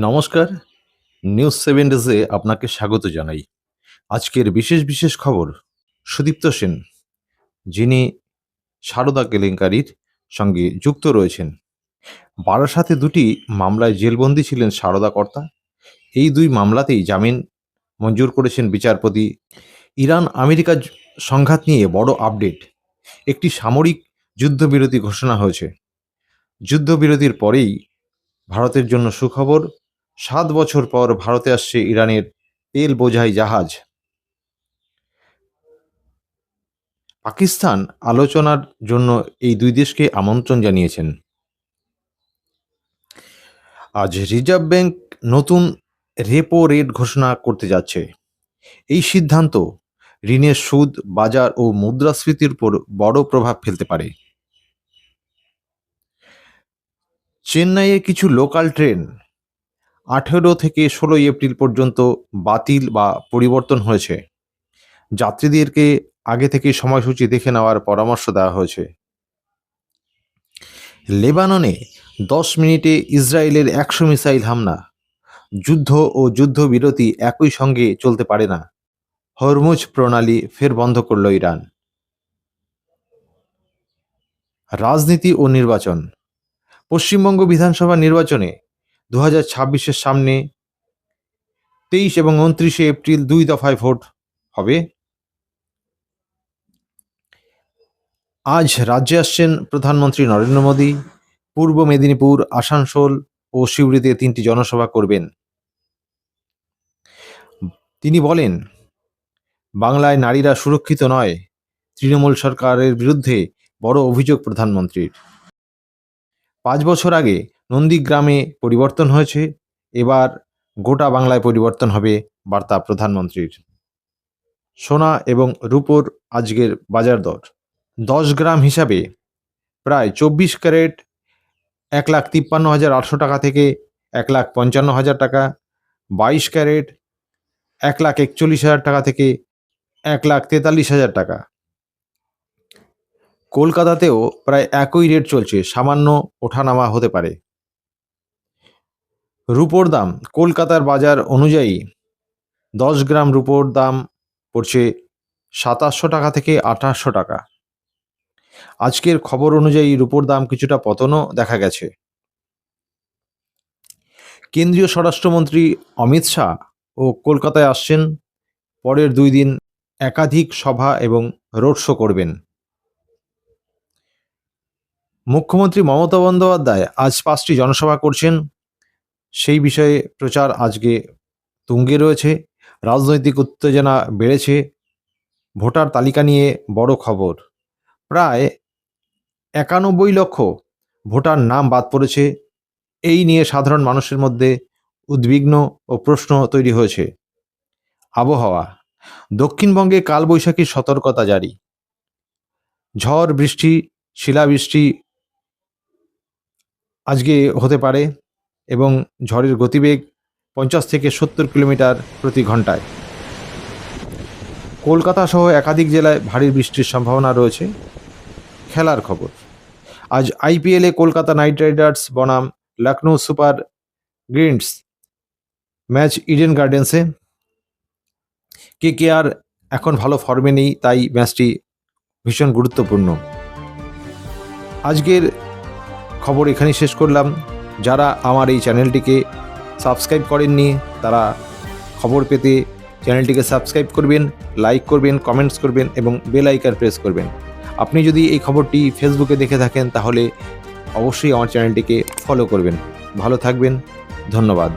নমস্কার, নিউজ 7 ডেজে আপনাকে স্বাগত জানাই। আজকের বিশেষ খবর, সুদীপ্ত সেন, যিনি সারদা কেলেঙ্কারির সঙ্গে যুক্ত রয়েছেন। বারাসাতে 2টি মামলায় জেলবন্দী ছিলেন সারদা কর্তা। এই 2 মামলাতেই জামিন মঞ্জুর করেছেন বিচারপতি। ইরান আমেরিকা সংঘাত নিয়ে বড় আপডেট। একটি সামরিক যুদ্ধবিরতি ঘোষণা হয়েছে। যুদ্ধবিরতির পরেই ভারতের জন্য সুখবর, 7 বছর পর ভারতে আসছে ইরানের তেল বোঝাই জাহাজ। পাকিস্তান আলোচনার জন্য এই 2 দেশকে আমন্ত্রণ জানিয়েছেন। আজ রিজার্ভ ব্যাংক নতুন রেপো রেট ঘোষণা করতে যাচ্ছে। এই সিদ্ধান্ত ঋণের সুদ, বাজার ও মুদ্রাস্ফীতির উপর বড় প্রভাব ফেলতে পারে। চেন্নাইয়ের কিছু লোকাল ট্রেন 18 থেকে 16 এপ্রিল পর্যন্ত বাতিল বা পরিবর্তন হয়েছে। যাত্রীদেরকে আগে থেকে সময়সূচি দেখে নেওয়ার পরামর্শ দেওয়া হয়েছে। লেবাননে 10 মিনিটে ইসরায়েলের 100 মিসাইল হামলা। যুদ্ধ ও যুদ্ধবিরতি একই সঙ্গে চলতে পারে না। হরমুজ প্রণালী ফের বন্ধ করল ইরান। রাজনীতি ও নির্বাচন। পশ্চিমবঙ্গ বিধানসভা নির্বাচনে 2026-এর সামনে 23 এবং 29 এপ্রিল 2 দফায় ভোট হবে। আজ রাজ্যে আসছেন প্রধানমন্ত্রী নরেন্দ্র মোদী। পূর্ব মেদিনীপুর, আসানসোল ও সিউড়িতে 3টি জনসভা করবেন। তিনি বলেন, বাংলায় নারীরা সুরক্ষিত নয়। তৃণমূল সরকারের বিরুদ্ধে বড় অভিযোগ প্রধানমন্ত্রীর। 5 বছর আগে নন্দীগ্রামে পরিবর্তন হয়েছে, এবার গোটা বাংলায় পরিবর্তন হবে, বার্তা প্রধানমন্ত্রীর। সোনা এবং রূপোর আজকের বাজার দর। 10 গ্রাম হিসাবে প্রায় 24 ক্যারেট 1,53,800 টাকা থেকে 1,55,000 টাকা, 22 ক্যারেট 1,41,000 টাকা থেকে 1,43,000 টাকা। কলকাতাতেও প্রায় একই রেট চলছে, সামান্য ওঠানামা হতে পারে। রূপোর দাম কলকাতার বাজার অনুযায়ী 10 গ্রাম রূপোর দাম পড়ছে 2700 টাকা থেকে 2800 টাকা। আজকের খবর অনুযায়ী রূপোর দাম কিছুটা পতনও দেখা গেছে। কেন্দ্রীয় স্বরাষ্ট্রমন্ত্রী অমিত শাহ ও কলকাতায় আসছেন। পরের 2 দিন একাধিক সভা এবং রোড শো করবেন। মুখ্যমন্ত্রী মমতা বন্দ্যোপাধ্যায় আজ 5টি জনসভা করছেন। সেই বিষয়ে প্রচার আজকে তুঙ্গে রয়েছে। রাজনৈতিক উত্তেজনা বেড়েছে। ভোটার তালিকা নিয়ে বড় খবর। প্রায় 91 লক্ষ ভোটার নাম বাদ পড়েছে। এই নিয়ে সাধারণ মানুষের মধ্যে উদ্বিগ্ন ও প্রশ্ন তৈরি হয়েছে। আবহাওয়া। দক্ষিণবঙ্গে কালবৈশাখীর সতর্কতা জারি। ঝড় বৃষ্টি, শিলাবৃষ্টি আজকে হতে পারে এবং ঝড়ের গতিবেগ 50 থেকে 70 কিলোমিটার প্রতি ঘন্টায়। কলকাতা সহ একাধিক জেলায় ভারী বৃষ্টির সম্ভাবনা রয়েছে। খেলার খবর। আজ আইপিএলে কলকাতা নাইট রাইডার্স বনাম Lucknow Super Giants match Eden গার্ডেন্সে। কেকেআর এখন ভালো ফর্মে নেই, তাই ম্যাচটি ভীষণ গুরুত্বপূর্ণ। আজকের খবর এখানেই শেষ করলাম। যারা আমার এই চ্যানেলটিকে সাবস্ক্রাইব করেননি তারা খবর পেতে চ্যানেলটিকে সাবস্ক্রাইব করবেন, লাইক করবেন, কমেন্টস করবেন এবং বেল আইকন প্রেস করবেন। আপনি যদি এই খবরটি ফেসবুকে দেখে থাকেন তাহলে অবশ্যই আমার চ্যানেলটিকে ফলো করবেন। ভালো থাকবেন, ধন্যবাদ।